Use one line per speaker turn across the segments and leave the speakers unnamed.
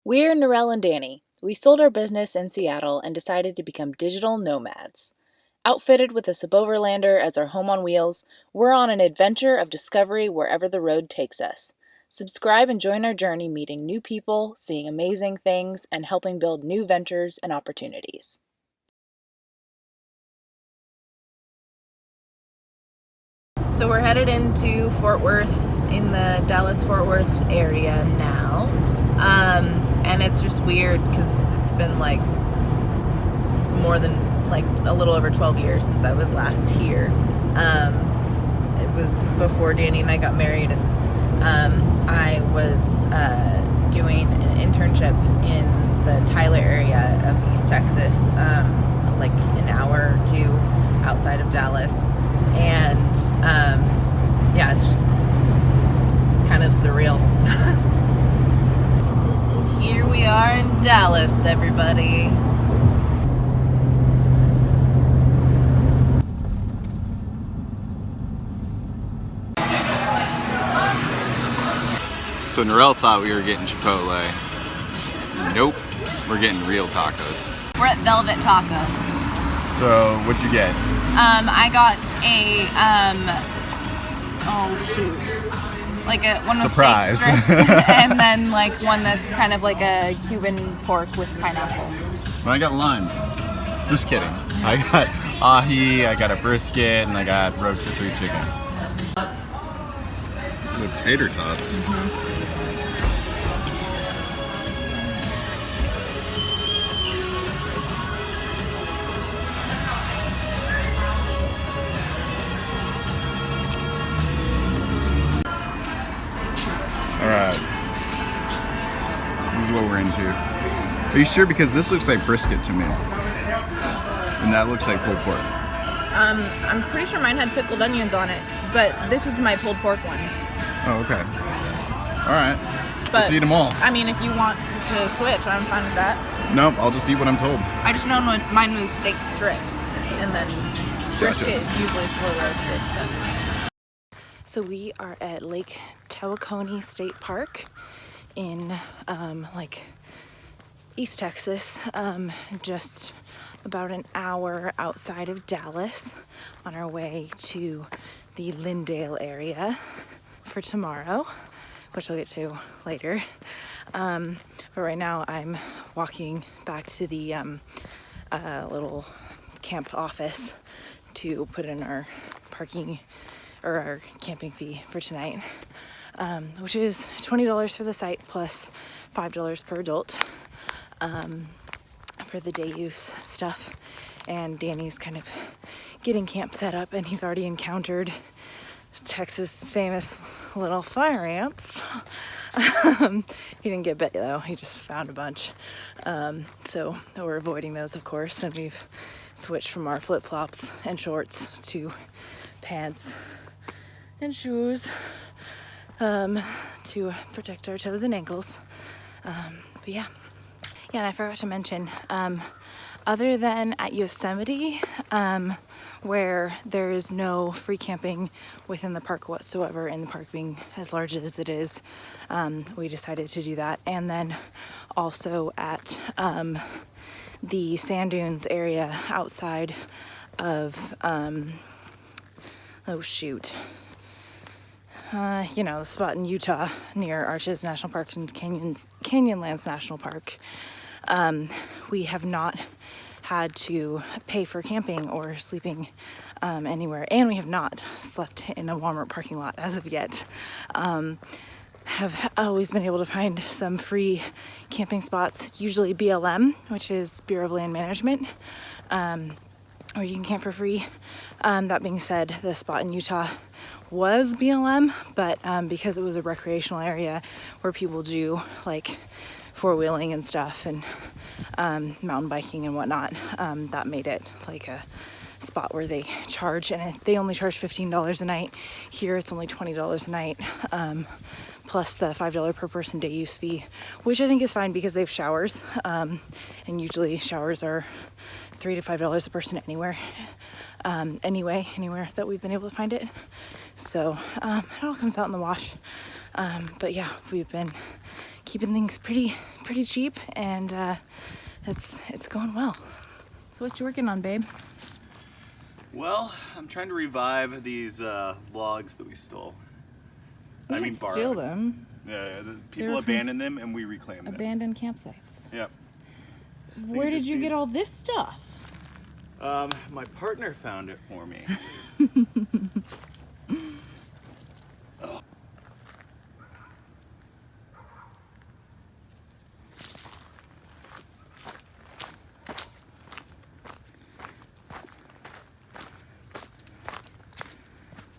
We're Norelle and Danny. We sold our business in Seattle and decided to become digital nomads. Outfitted with a suboverlander as our home on wheels, we're on an adventure of discovery wherever the road takes us. Subscribe and join our journey meeting new people, seeing amazing things, and helping build new ventures and opportunities. So we're headed into Fort Worth in the Dallas-Fort Worth area now. And it's just weird because it's been like more than a little over 12 years since I was last here. It was before Danny and I got married, and I was doing an internship in the Tyler area of East Texas, like an hour or two outside of Dallas. And yeah, it's just kind of surreal. Here we are in Dallas, everybody.
So Norelle thought we were getting Chipotle. Nope, we're getting real tacos.
We're at Velvet Taco.
So what'd you get?
I got a like one of the steak strips, and then like one that's kind of like a Cuban pork with pineapple.
I got lime. Just kidding. I got ahi, I got a brisket, and I got rotisserie chicken. With tater tots. Alright. This is what we're into. Are you sure? Because this looks like brisket to me. And that looks like pulled pork.
I'm pretty sure mine had pickled onions on it, but this is my pulled pork one.
Oh, okay. Alright.
But,
let's eat them all.
I mean, if you want to switch, I'm fine with that.
Nope, I'll just eat what I'm told.
I just know mine was steak strips, and then brisket is usually slow roasted. So we are at Lake Tawakoni State Park in East Texas, just about an hour outside of Dallas, on our way to the Lindale area for tomorrow, which we'll get to later. But right now I'm walking back to the little camp office to put in our parking or our camping fee for tonight, which is $20 for the site plus $5 per adult for the day use stuff. And Danny's kind of getting camp set up, and he's already encountered Texas' famous little fire ants. He didn't get bit though, he just found a bunch. So we're avoiding those, of course, and we've switched from our flip-flops and shorts to pants and shoes to protect our toes and ankles. But yeah, and I forgot to mention, other than at Yosemite, where there is no free camping within the park whatsoever, and the park being as large as it is, we decided to do that. And then also at the sand dunes area outside of the spot in Utah near Arches National Park and Canyonlands National Park. We have not had to pay for camping or sleeping anywhere, and we have not slept in a Walmart parking lot as of yet. Have always been able to find some free camping spots, usually BLM, which is Bureau of Land Management, where you can camp for free. That being said, the spot in Utah was BLM, but because it was a recreational area where people do like four-wheeling and stuff and mountain biking and whatnot, that made it like a spot where they charge, and they only charge $15 a night. Here it's only $20 a night, plus the $5 per person day use fee, which I think is fine because they have showers, and usually showers are $3 to $5 a person anywhere that we've been able to find it. So it all comes out in the wash. But yeah, we've been keeping things pretty cheap, and it's going well. So what you working on, babe?
Well, I'm trying to revive these logs that we stole.
We didn't steal them.
People abandoned them and we reclaimed them.
Abandoned campsites.
Yep.
Where did you get all this stuff?
My partner found it for me. Oh.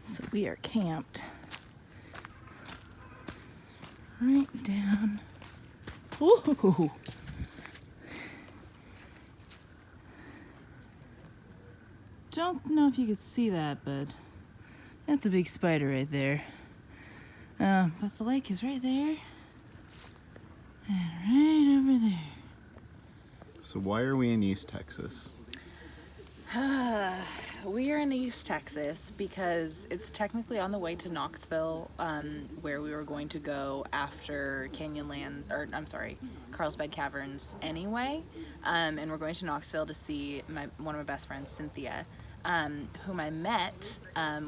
So we are camped right down. Ooh. Don't know if you could see that, but that's a big spider right there. But the lake is right there and right over there.
So why are we in East Texas?
We are in East Texas because it's technically on the way to Knoxville, where we were going to go after Carlsbad Caverns anyway. And we're going to Knoxville to see one of my best friends, Cynthia, whom I met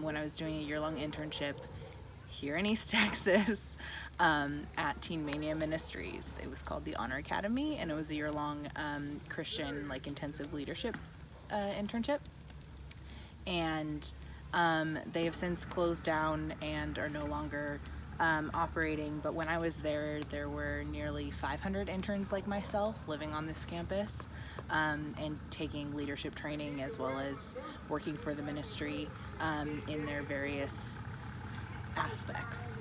when I was doing a year-long internship here in East Texas at Teen Mania Ministries. It was called the Honor Academy, and it was a year-long Christian intensive leadership internship. And they have since closed down and are no longer operating, but when I was there were nearly 500 interns like myself living on this campus and taking leadership training as well as working for the ministry in their various aspects.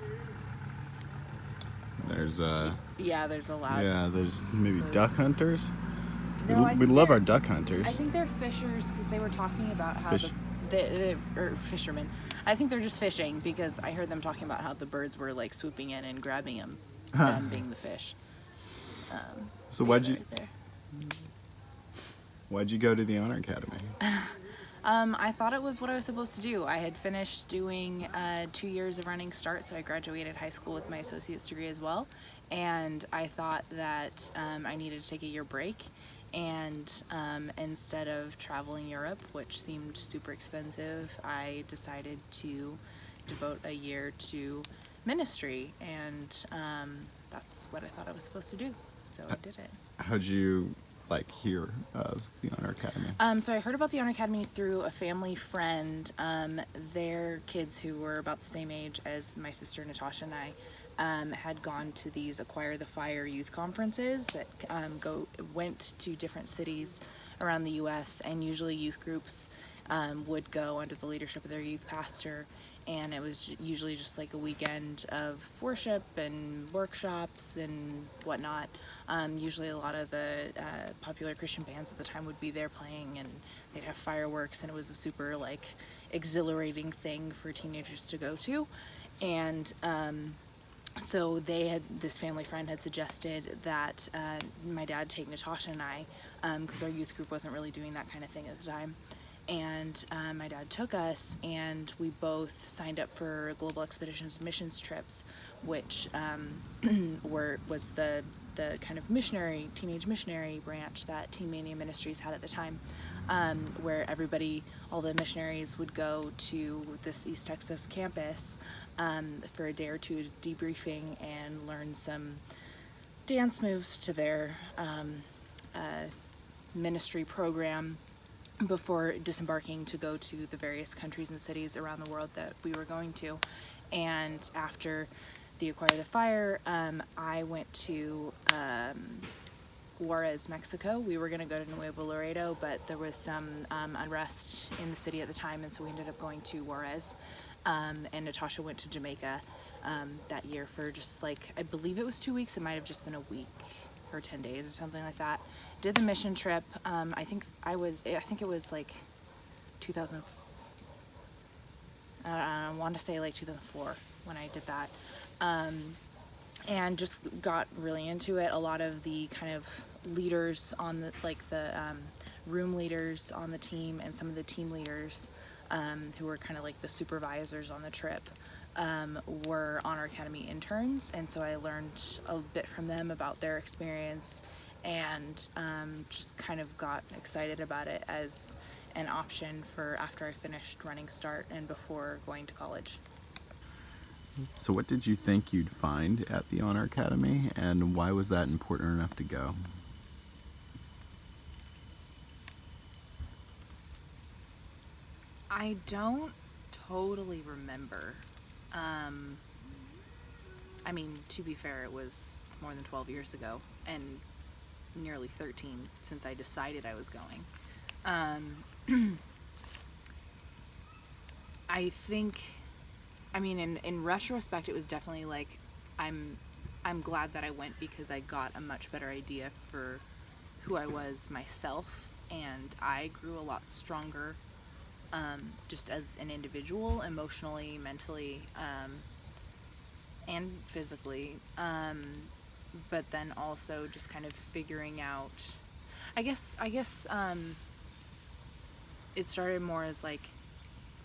There's
there's a lot.
Yeah, there's maybe duck hunters.
No,
we love our duck hunters.
I think they're fishers because they were talking about how or fishermen. I think they're just fishing because I heard them talking about how the birds were swooping in and grabbing them, them being the fish.
So why'd you go to the Honor Academy?
I thought it was what I was supposed to do. I had finished doing 2 years of Running Start, so I graduated high school with my associate's degree as well. And I thought that I needed to take a year break. And instead of traveling Europe, which seemed super expensive, I decided to devote a year to ministry. And that's what I thought I was supposed to do. So I did it.
How'd you hear of the Honor Academy?
So I heard about the Honor Academy through a family friend. Their kids, who were about the same age as my sister Natasha and I, had gone to these Acquire the Fire youth conferences that went to different cities around the U.S. and usually youth groups would go under the leadership of their youth pastor, and it was usually just a weekend of worship and workshops and whatnot. Usually a lot of the popular Christian bands at the time would be there playing, and they'd have fireworks, and it was a super exhilarating thing for teenagers to go to. And so this family friend had suggested that my dad take Natasha and I, because our youth group wasn't really doing that kind of thing at the time. And my dad took us, and we both signed up for Global Expeditions missions trips, which was the kind of teenage missionary branch that Teen Mania Ministries had at the time, where all the missionaries would go to this East Texas campus for a day or two debriefing and learn some dance moves to their ministry program before disembarking to go to the various countries and cities around the world that we were going to. And after the Acquire the Fire, I went to Juarez, Mexico. We were going to go to Nuevo Laredo, but there was some unrest in the city at the time, and so we ended up going to Juarez. And Natasha went to Jamaica that year for just I believe it was 2 weeks. It might have just been a week or 10 days or something like that. Did the mission trip. I think it was 2000. I want to say 2004 when I did that. And just got really into it. A lot of the kind of leaders on the room leaders on the team and some of the team leaders who were kind of the supervisors on the trip were Honor Academy interns, and so I learned a bit from them about their experience, and just kind of got excited about it as an option for after I finished Running Start and before going to college.
So what did you think you'd find at the Honor Academy, and why was that important enough to go?
I don't totally remember. I mean, to be fair, it was more than 12 years ago and nearly 13 since I decided I was going. I think, I mean, in retrospect, it was definitely like, I'm glad that I went because I got a much better idea for who I was myself, and I grew a lot stronger, just as an individual, emotionally, mentally, and physically. But then also just kind of figuring out, I guess, it started more as like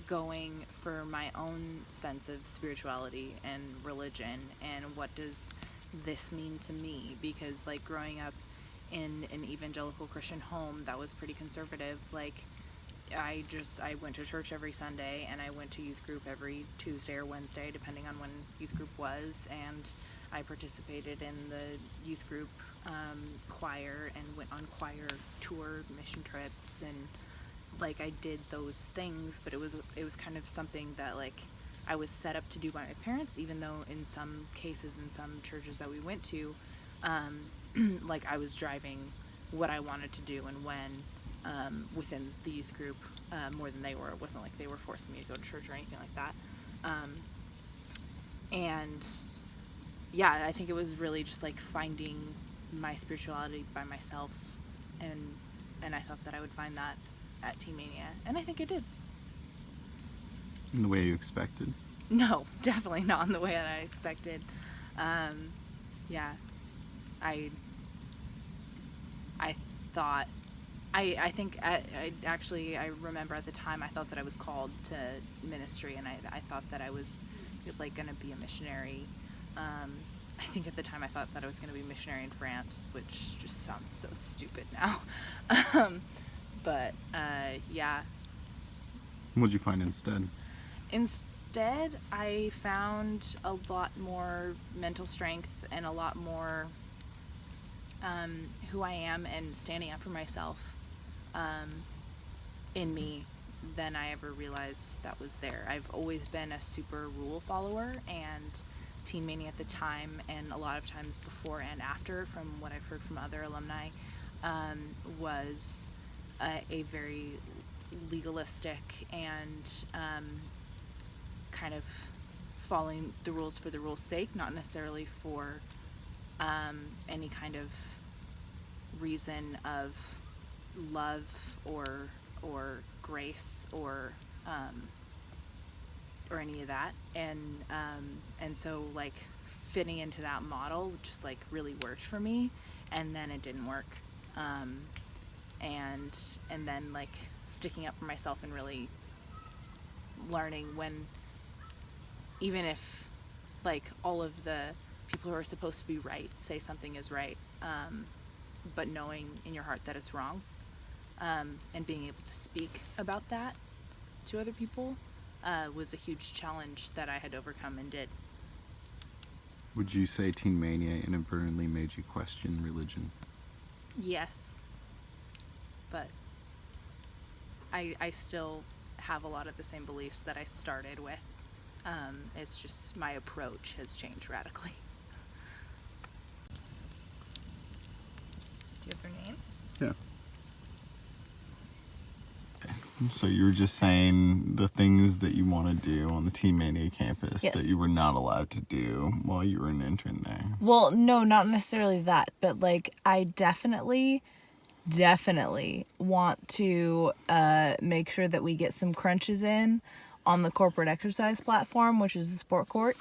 going for my own sense of spirituality and religion, and what does this mean to me, because like growing up in an evangelical Christian home that was pretty conservative, like I went to church every Sunday, and I went to youth group every Tuesday or Wednesday depending on when youth group was, and I participated in the youth group choir and went on choir tour mission trips, and like I did those things, but it was kind of something that like I was set up to do by my parents, even though in some cases in some churches that we went to, like I was driving what I wanted to do and when, within the youth group, more than they were. It wasn't like they were forcing me to go to church or anything like that. And yeah, I think it was really just like finding my spirituality by myself, and I thought that I would find that at Teen Mania, and I think I did.
In the way you expected?
No, definitely not in the way that I expected. Yeah, I thought, I think I remember at the time I thought that I was called to ministry, and I thought that I was like gonna be a missionary. I think at the time I thought that I was gonna be a missionary in France, which just sounds so stupid now. But yeah.
What'd you find instead?
Instead, I found a lot more mental strength and a lot more who I am and standing up for myself in me than I ever realized that was there. I've always been a super rule follower, and Teen Mania at the time, and a lot of times before and after, from what I've heard from other alumni, was a very legalistic and kind of following the rules for the rules' sake, not necessarily for any kind of reason of love or grace or any of that, and so like fitting into that model just like really worked for me, and then it didn't work, and then like sticking up for myself and really learning when, even if like all of the people who are supposed to be right say something is right, but knowing in your heart that it's wrong, and being able to speak about that to other people was a huge challenge that I had overcome and did.
Would you say Teen Mania inadvertently made you question religion?
Yes, but I still have a lot of the same beliefs that I started with. It's just my approach has changed radically. Do you have their names?
Yeah. So you were just saying the things that you want to do on the Teen Mania campus
Yes.
that you were not allowed to do while you were an intern there.
Well, no, not necessarily that, but like I definitely want to make sure that we get some crunches in on the corporate exercise platform, which is the sport court,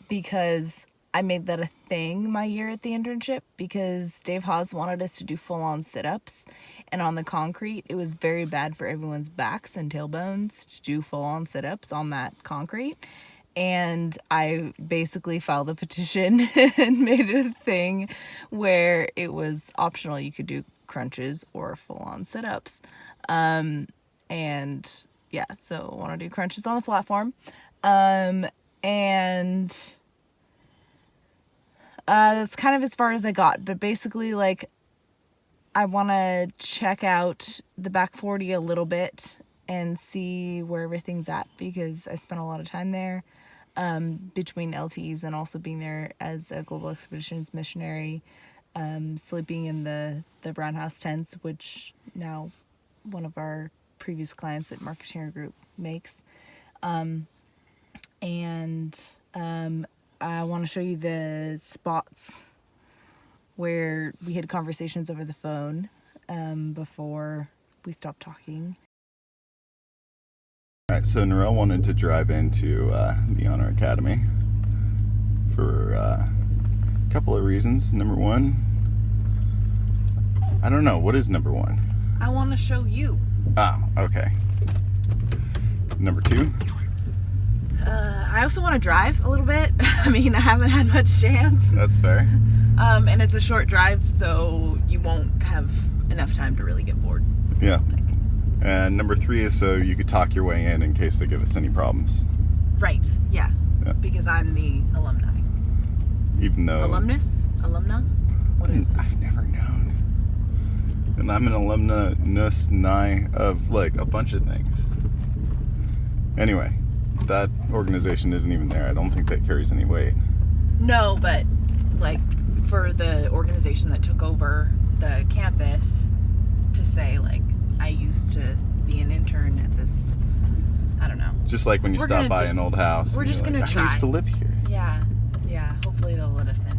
because I made that a thing my year at the internship, because Dave Haas wanted us to do full-on sit-ups, and on the concrete it was very bad for everyone's backs and tailbones to do full-on sit-ups on that concrete, And I basically filed a petition and made it a thing where it was optional. You could do crunches or full-on sit-ups. And yeah, so I want to do crunches on the platform. And that's kind of as far as I got. But basically, like, I want to check out the back 40 a little bit and see where everything's at, because I spent a lot of time there. Between LTs and also being there as a Global Expeditions missionary, sleeping in the brown house tents, which now one of our previous clients at Marketeer Group makes. And I want to show you the spots where we had conversations over the phone before we stopped talking.
All right, so Norelle wanted to drive into the Honor Academy for a couple of reasons. Number one, I don't know, what is number one?
I want to show you.
Ah, okay. Number two?
I also want to drive a little bit. I mean, I haven't had much chance.
That's fair.
And it's a short drive, so you won't have enough time to really get bored.
Yeah. And number three is so you could talk your way in case they give us any problems.
Right, yeah.
Yeah.
Because I'm the alumni.
Even though...
Alumnus? Alumna? What is it?
I've never known. And I'm an alumnus of, like, a bunch of things. Anyway, that organization isn't even there. I don't think that carries any weight.
No, but, like, for the organization that took over the campus to say, like, I used to be an intern at this, I don't know.
Just like when you stop by an old house.
We're just
like,
gonna try.
I used to live here.
Yeah, hopefully they'll let us in.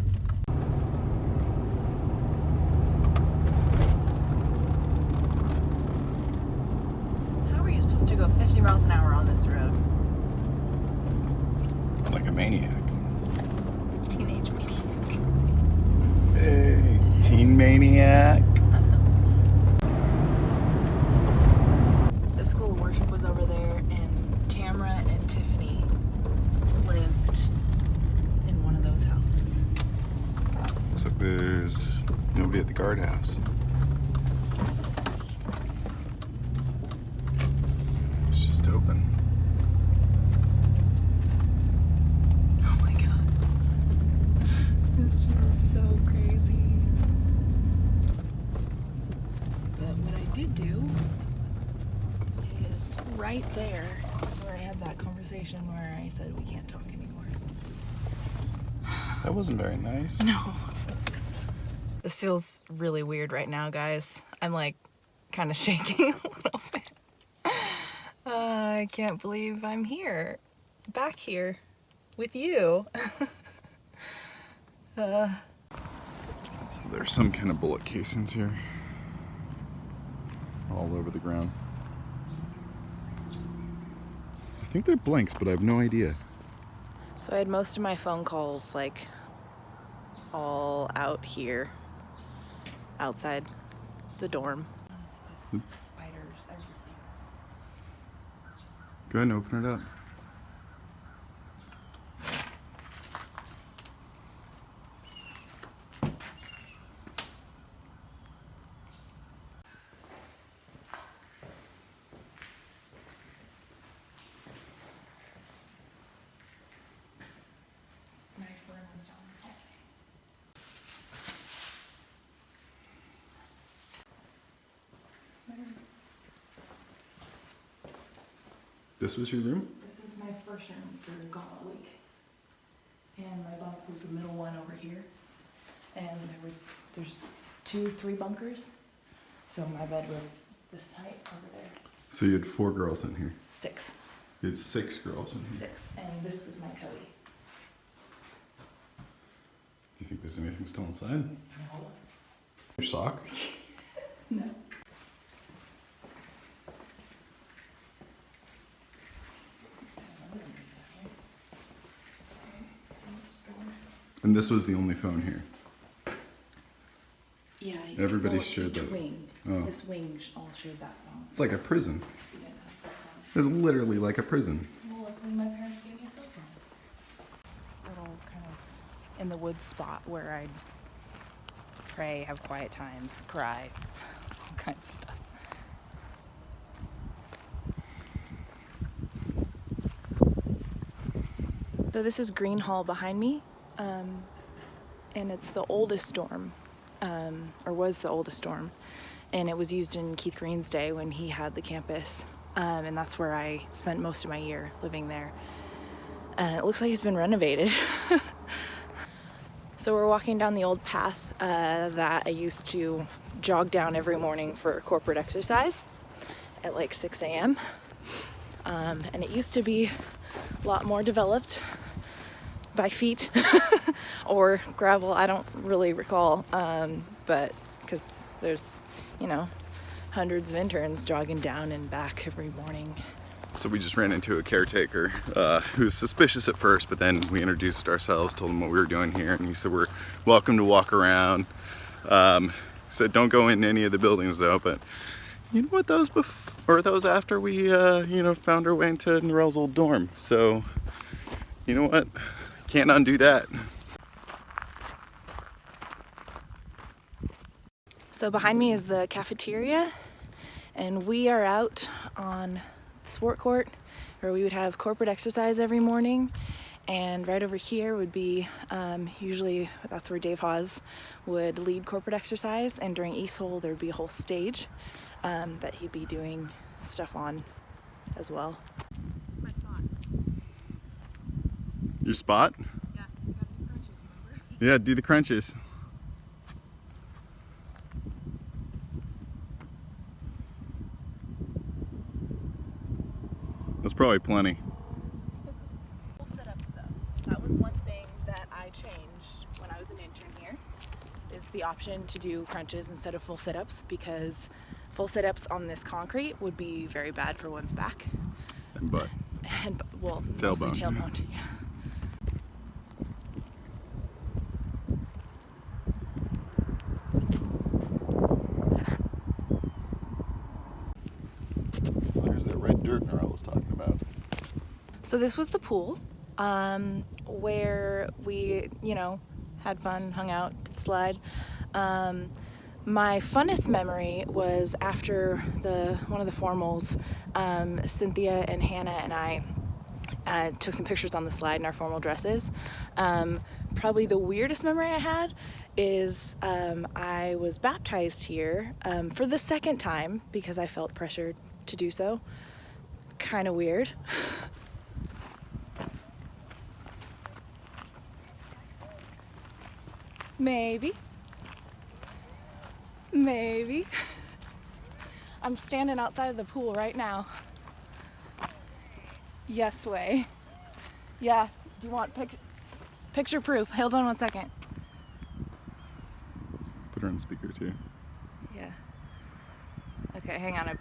How are you supposed to go 50 miles an hour on this road?
Like a maniac.
Teenage maniac.
Hey, teen maniac.
The school of worship was over there, and Tamara and Tiffany lived in one of those houses.
Looks like there's nobody at the guardhouse. It's just open.
Oh my god. This feels so crazy. But what I did do is right there is where I had that conversation where I said we can't talk anymore.
That wasn't very nice.
No. This feels really weird right now, guys. I'm like kind of shaking a little bit. I can't believe I'm here, back here with you.
There's some kind of bullet casings here. All over the ground. I think they're blanks, but I have no idea.
So I had most of my phone calls like all out here, outside the dorm. Spiders, everything.
Go ahead and open it up. This was your room?
This was my first room for Gauntlet Week. And my bunk was the middle one over here. And there's 3 bunkers. So my bed was this height over there.
So you had 4 girls in here.
6.
You had 6 girls in here.
6. And this was my Cody.
Do you think there's anything still inside?
No.
Your sock?
No.
And this was the only phone here.
Yeah.
Everybody shared
each
that.
wing.
Oh.
This wing all shared that phone.
It's like a prison.
We didn't have a cell phone.
It's literally like a prison.
Well, luckily my parents gave me a cell phone.
woods spot where I'd pray, have quiet times, cry, all kinds of stuff. So this is Green Hall behind me, and it's the oldest dorm, or was the oldest dorm, and it was used in Keith Green's day when he had the campus, and that's where I spent most of my year living there. And it looks like it's been renovated. So we're walking down the old path that I used to jog down every morning for corporate exercise at like 6 a.m. And it used to be a lot more developed by feet or gravel. I don't really recall, but because there's, you know, hundreds of interns jogging down and back every morning.
So we just ran into a caretaker who was suspicious at first, but then we introduced ourselves, told him what we were doing here, and he said we're welcome to walk around. Said don't go in any of the buildings though, but you know what, those after we found our way into Norelle's old dorm. So you know what, can't undo that.
So behind me is the cafeteria, and we are out on the sport court where we would have corporate exercise every morning, and right over here would be usually that's where Dave Hawes would lead corporate exercise, and during East Hole there would be a whole stage that he'd be doing stuff on as well. This is my spot.
Your spot?
Yeah, you gotta do crunches, remember?
Yeah, do the crunches. That's probably plenty.
Full sit-ups though. That was one thing that I changed when I was an intern here, is the option to do crunches instead of full sit-ups, because full sit-ups on this concrete would be very bad for one's back.
And butt.
And well,
Tailbone.
mostly tailbone. Yeah.
There's that red dirt Norelle was talking about.
So this was the pool, where we, had fun, hung out, did the slide. My funnest memory was after one of the formals, Cynthia and Hannah and I took some pictures on the slide in our formal dresses. Probably the weirdest memory I had is I was baptized here for the second time because I felt pressured to do so. Kind of weird. Maybe. I'm standing outside of the pool right now. Yes way. Yeah, do you want picture proof? Hold on one second.
Put her on speaker too.
Yeah. Okay, hang on.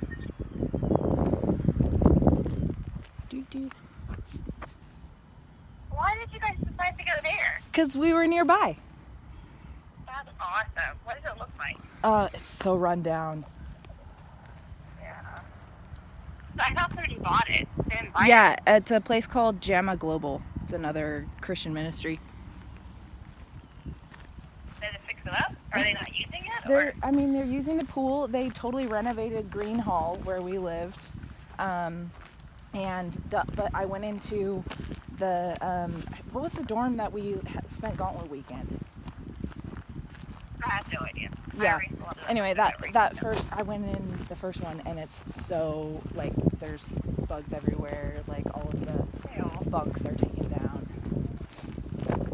Why did you guys decide to go there?
Because we were nearby.
That's awesome. What does it look like?
It's so run down.
Yeah. So I thought somebody bought it. They didn't buy
Yeah,
it.
it's a place called Jama Global. It's another Christian ministry.
Did they fix it up? Are they not using it? Or?
They're using the pool. They totally renovated Green Hall where we lived. But I went into the, what was the dorm that we spent Gauntlet weekend?
I have no idea.
Yeah. Anyway, I went in the first one, and it's so, there's bugs everywhere, all of the bunks are taken down.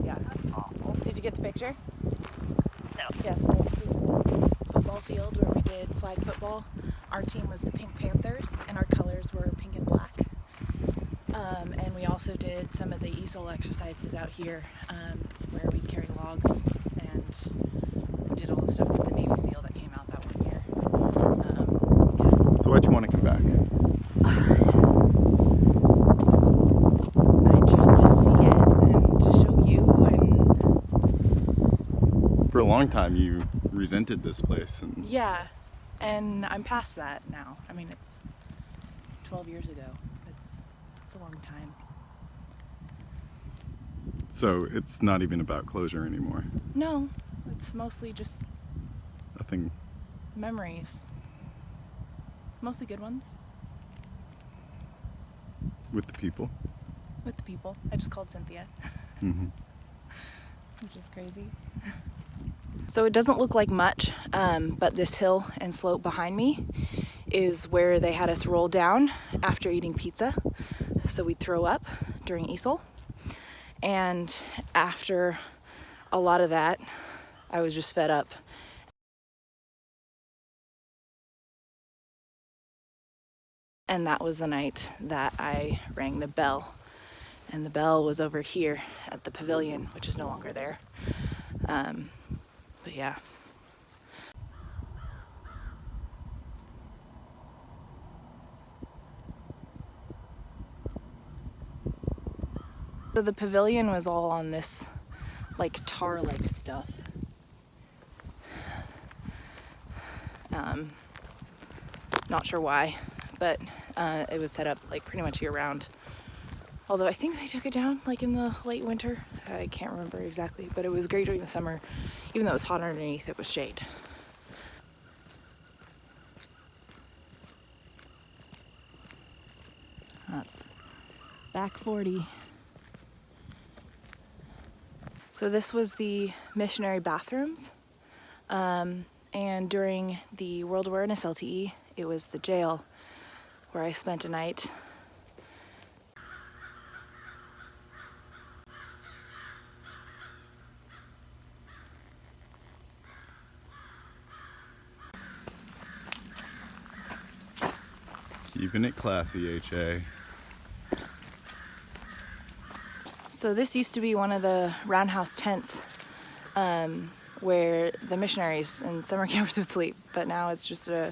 Yeah.
That's awful.
Did you get the picture?
No.
Yeah, so this is the football field where we did flag football. Our team was the Pink Panthers, and our colors were pink and black. And we also did some of the ESOL exercises out here, where we'd carry logs, and we did all the stuff with the Navy SEAL that came out that one year.
So why'd you want to come back?
Just to see it and to show you, and
For a long time you resented this place. And
yeah, and I'm past that now. I mean, it's 12 years ago. It's a long time.
So it's not even about closure anymore.
No, it's mostly just
I think
memories. Mostly good ones.
with the people.
With the people. I just called Cynthia.
Mm-hmm.
Which is crazy. So it doesn't look like much, but this hill and slope behind me is where they had us roll down after eating pizza. So we'd throw up during ESOL. And after a lot of that, I was just fed up. And that was the night that I rang the bell. And the bell was over here at the pavilion, which is no longer there. But yeah. So the pavilion was all on this like tar-like stuff. Not sure why, but it was set up like pretty much year-round. Although I think they took it down like in the late winter. I can't remember exactly, but it was great during the summer. Even though it was hot underneath, it was shade. That's back 40. So this was the missionary bathrooms. And during the World Awareness LTE, it was the jail where I spent a night.
Keeping it classy, HA.
So this used to be one of the roundhouse tents where the missionaries and summer campers would sleep, but now it's just a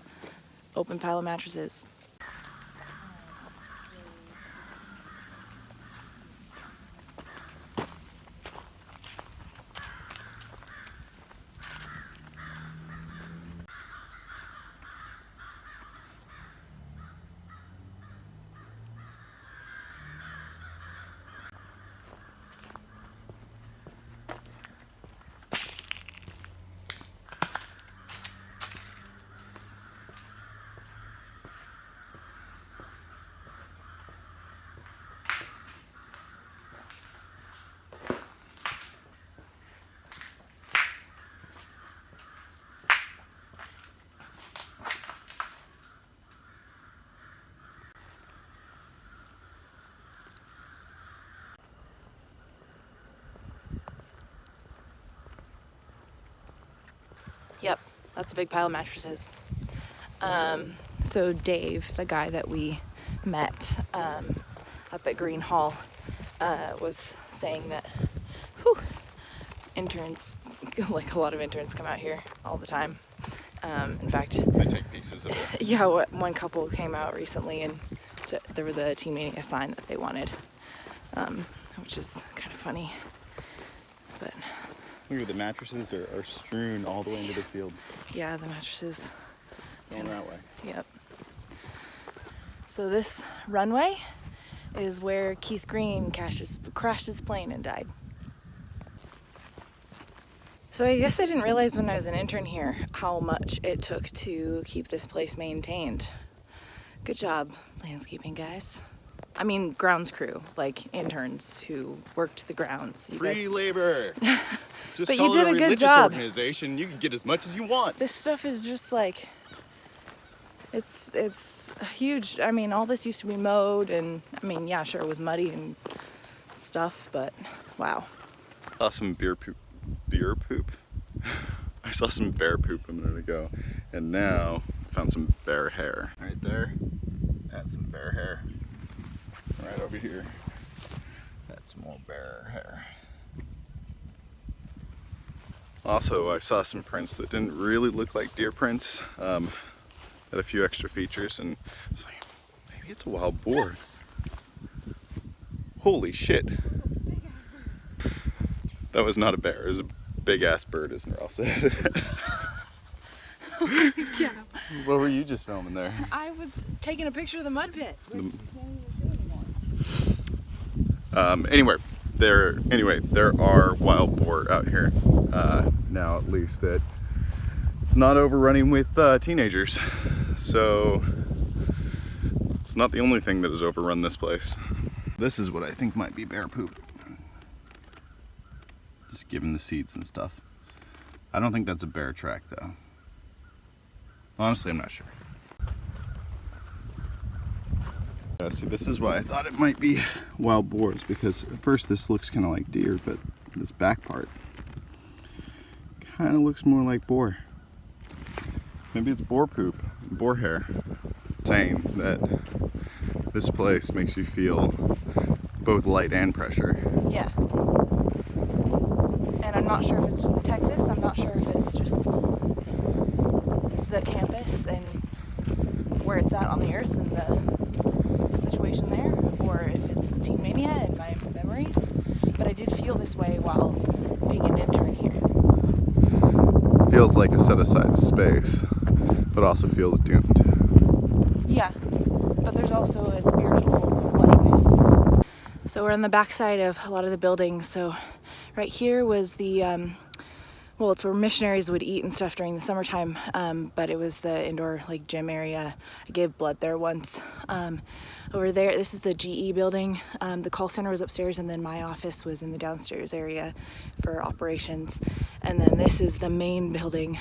open pile of mattresses. Yep, that's a big pile of mattresses. So Dave, the guy that we met up at Green Hall, was saying that interns, like a lot of interns come out here all the time. In fact,
They take pieces of it.
yeah, one couple came out recently and there was a Teen Mania sign that they wanted, which is kind of funny. But
Look at the mattresses are strewn all the way into the field.
yeah, the mattresses.
Going that way.
Yep. So this runway is where Keith Green crashed his plane and died. So I guess I didn't realize when I was an intern here how much it took to keep this place maintained. Good job, landscaping guys. I mean, grounds crew, like interns who worked the grounds. You
Free
guys-
labor. Just
But
call
you did
it
a good
religious
job.
organization. You can get as much as you want.
This stuff is just like, it's huge. I mean, all this used to be mowed and, I mean, yeah, sure, it was muddy and stuff, but wow.
I saw some beer poop. I saw some bear poop a minute ago, and now found some bear hair. Right there, that's some bear hair. Right over here, that's some more bear hair. Also, I saw some prints that didn't really look like deer prints. Had a few extra features, and I was like, maybe it's a wild boar. Holy shit. That was not a bear, it was a big ass bird, as Norelle said.
Yeah.
What were you just filming there?
I was taking a picture of the mud pit.
Anyway, there are wild boar out here now, at least that it's not overrunning with teenagers. So it's not the only thing that has overrun this place. This is what I think might be bear poop. Just given the seeds and stuff. I don't think that's a bear track though. Honestly, I'm not sure. See, this is why I thought it might be wild boars, because at first this looks kind of like deer, but this back part kind of looks more like boar. Maybe it's boar poop, boar hair. Saying that this place makes you feel both light and pressure.
Yeah. And I'm not sure if it's Texas, I'm not sure if it's just the campus and where it's at on the earth and the situation there, or if it's Teen Mania and my memories. But I did feel this way while being an intern here.
Feels like a set-aside space, but also feels doomed.
Yeah, but there's also a spiritual lightness. So we're on the backside of a lot of the buildings. So right here was the, well, it's where missionaries would eat and stuff during the summertime, but it was the indoor like gym area. I gave blood there once. Over there, this is the GE building. The call center was upstairs, and then my office was in the downstairs area for operations. And then this is the main building.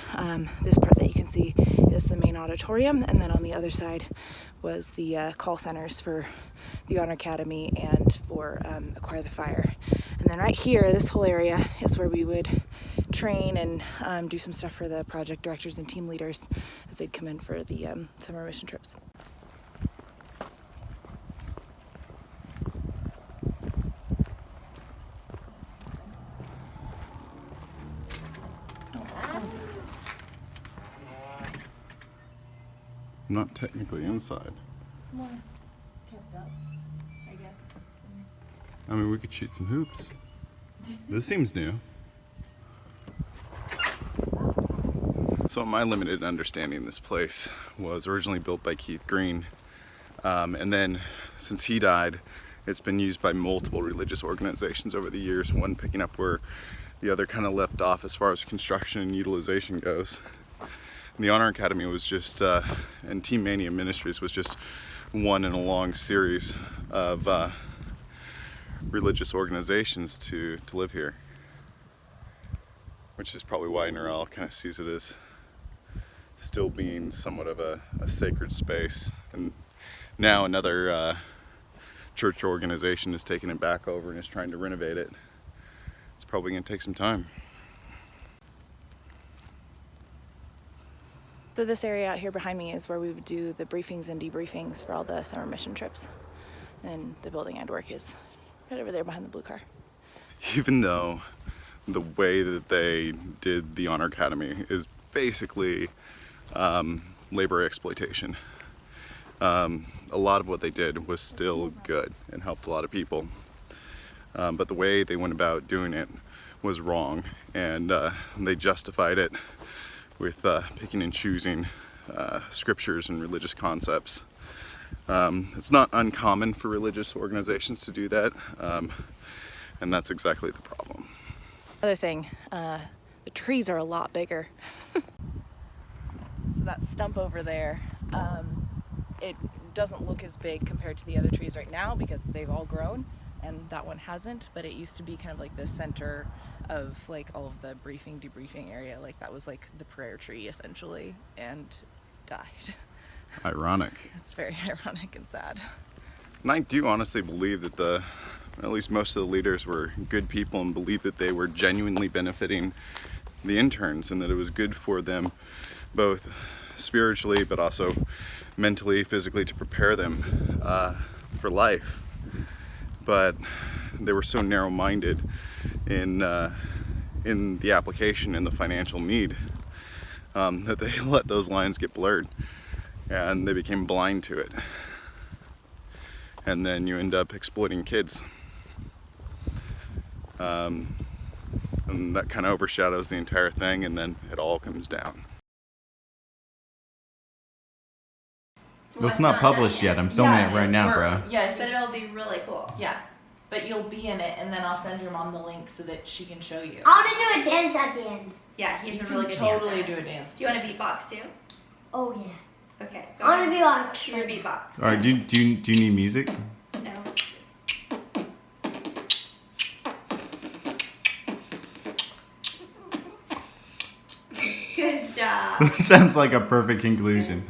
This part that you can see is the main auditorium, and then on the other side was the call centers for the Honor Academy and for Acquire the Fire. And then right here, this whole area is where we would train and do some stuff for the project directors and team leaders as they'd come in for the summer mission trips.
I'm not technically inside.
It's more kept up, I guess.
I mean, we could shoot some hoops. This seems new. So my limited understanding, this place was originally built by Keith Green, and then since he died, it's been used by multiple religious organizations over the years, one picking up where the other kind of left off as far as construction and utilization goes. And the Honor Academy was just, and Teen Mania Ministries was just one in a long series of religious organizations to live here, which is probably why Norelle kind of sees it as still being somewhat of a sacred space. And now another church organization is taking it back over and is trying to renovate it. It's probably going to take some time.
So this area out here behind me is where we would do the briefings and debriefings for all the summer mission trips. And the building I'd work is right over there behind the blue car.
Even though the way that they did the Honor Academy is basically labor exploitation, a lot of what they did was still good and helped a lot of people. But the way they went about doing it was wrong, and they justified it with picking and choosing scriptures and religious concepts. It's not uncommon for religious organizations to do that, and that's exactly the problem.
Other thing, the trees are a lot bigger. So that stump over there, it doesn't look as big compared to the other trees right now because they've all grown, and that one hasn't, but it used to be kind of like the center of like all of the briefing, debriefing area. Like that was like the prayer tree essentially, and died.
Ironic.
It's very ironic and sad.
And I do honestly believe that at least most of the leaders were good people and believed that they were genuinely benefiting the interns and that it was good for them both spiritually but also mentally, physically, to prepare them for life. But they were so narrow-minded in the application and the financial need that they let those lines get blurred and they became blind to it. And then you end up exploiting kids. And that kind of overshadows the entire thing, and then it all comes down.
Well, it's not published yet. I'm filming it right now, bro.
Yeah, but it'll be really cool.
Yeah.
But you'll be in it, and then I'll send your mom the link so that she can show you.
I want to do a dance at the end.
Yeah, he's
You
a really
can
good
totally
dancer.
do a dance.
Do you want to beatbox too?
Oh yeah.
Okay.
I want to be on.
Do your beatbox.
All right. Do you need music?
No. Good job.
Sounds like a perfect conclusion.